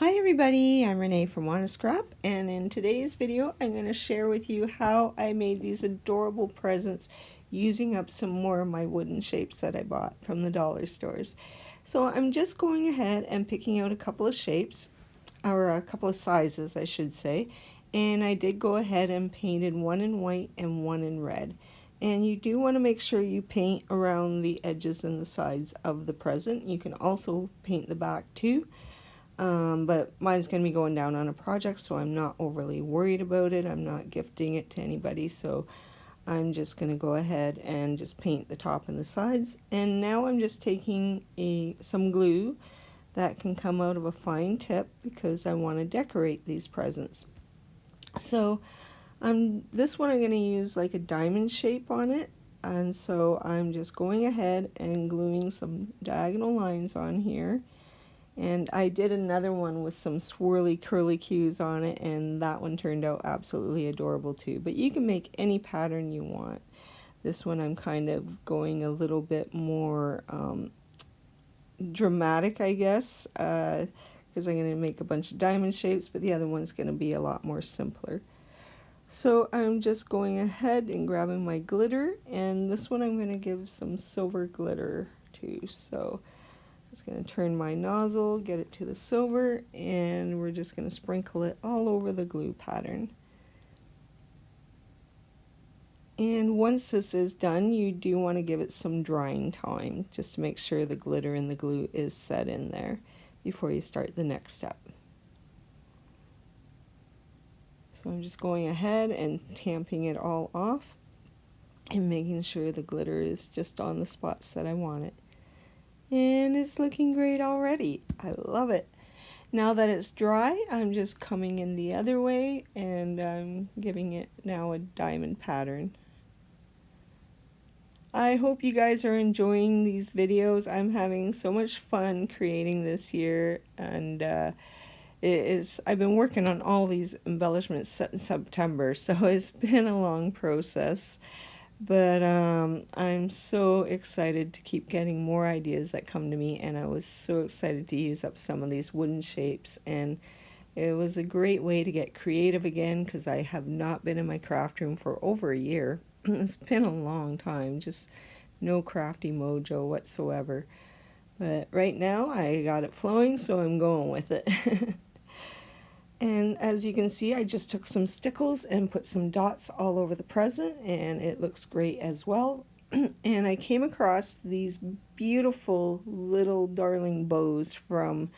Hi everybody, I'm Renee from Wanna Scrap, and in today's video I'm going to share with you how I made these adorable presents using up some more of my wooden shapes that I bought from the dollar stores. So I'm just going ahead and picking out a couple of shapes, or a couple of sizes I should say, and I did go ahead and painted one in white and one in red. And you do want to make sure you paint around the edges and the sides of the present. You can also paint the back too. But mine's going to be going down on a project, so I'm not overly worried about it. I'm not gifting it to anybody, so I'm just going to go ahead and just paint the top and the sides. And now I'm just taking some glue that can come out of a fine tip because I want to decorate these presents. So this one I'm going to use like a diamond shape on it, and so I'm just going ahead and gluing some diagonal lines on here. And I did another one with some swirly curly cues on it, and that one turned out absolutely adorable too. But you can make any pattern you want. This one I'm kind of going a little bit more dramatic, I guess, because I'm going to make a bunch of diamond shapes, but the other one's going to be a lot more simpler. So I'm just going ahead and grabbing my glitter, and this one I'm going to give some silver glitter to. So just going to turn my nozzle, get it to the silver, and we're just going to sprinkle it all over the glue pattern. And once this is done, you do want to give it some drying time just to make sure the glitter and the glue is set in there before you start the next step. So I'm just going ahead and tamping it all off and making sure the glitter is just on the spots that I want it. And it's looking great already. I love it. Now that it's dry, I'm just coming in the other way and I'm giving it now a diamond pattern. I hope you guys are enjoying these videos. I'm having so much fun creating this year, and I've been working on all these embellishments since September, so it's been a long process. But I'm so excited to keep getting more ideas that come to me, and I was so excited to use up some of these wooden shapes, and it was a great way to get creative again because I have not been in my craft room for over a year. It's been a long time, just no crafty mojo whatsoever. But right now I got it flowing, so I'm going with it. And as you can see, I just took some stickles and put some dots all over the present, and it looks great as well. And I came across these beautiful little darling bows from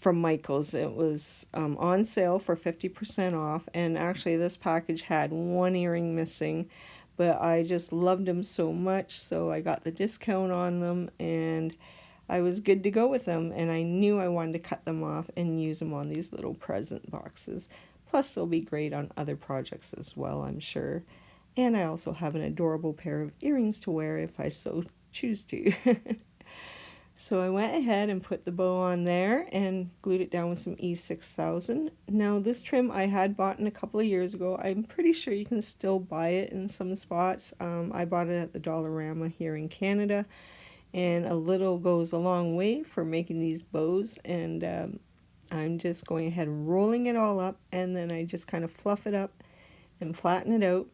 Michael's. It was on sale for 50% off, and actually this package had one earring missing, but I just loved them so much, so I got the discount on them, and I was good to go with them, and I knew I wanted to cut them off and use them on these little present boxes. Plus they'll be great on other projects as well, I'm sure. And I also have an adorable pair of earrings to wear if I so choose to. So I went ahead and put the bow on there and glued it down with some E6000. Now this trim I had bought a couple of years ago. I'm pretty sure you can still buy it in some spots. I bought it at the Dollarama here in Canada, and a little goes a long way for making these bows. And I'm just going ahead and rolling it all up, and then I just kind of fluff it up and flatten it out.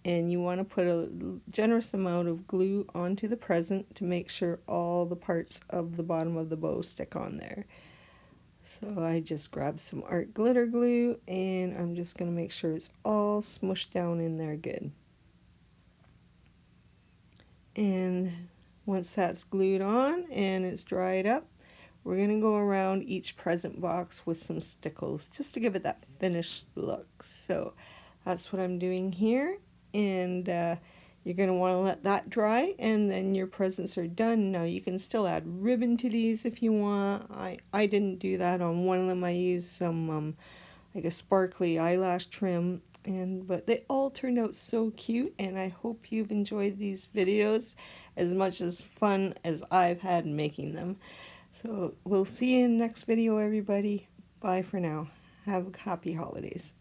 And you want to put a generous amount of glue onto the present to make sure all the parts of the bottom of the bow stick on there. So I just grabbed some art glitter glue, and I'm just going to make sure it's all smushed down in there good. And once that's glued on and it's dried up, we're going to go around each present box with some stickles just to give it that finished look. So that's what I'm doing here. And you're going to want to let that dry, and then your presents are done. Now you can still add ribbon to these if you want. I didn't do that on one of them. I used some like a sparkly eyelash trim, but they all turned out so cute, and I hope you've enjoyed these videos as much as fun as I've had making them. So we'll see you in the next video, everybody. Bye for now. Have happy holidays.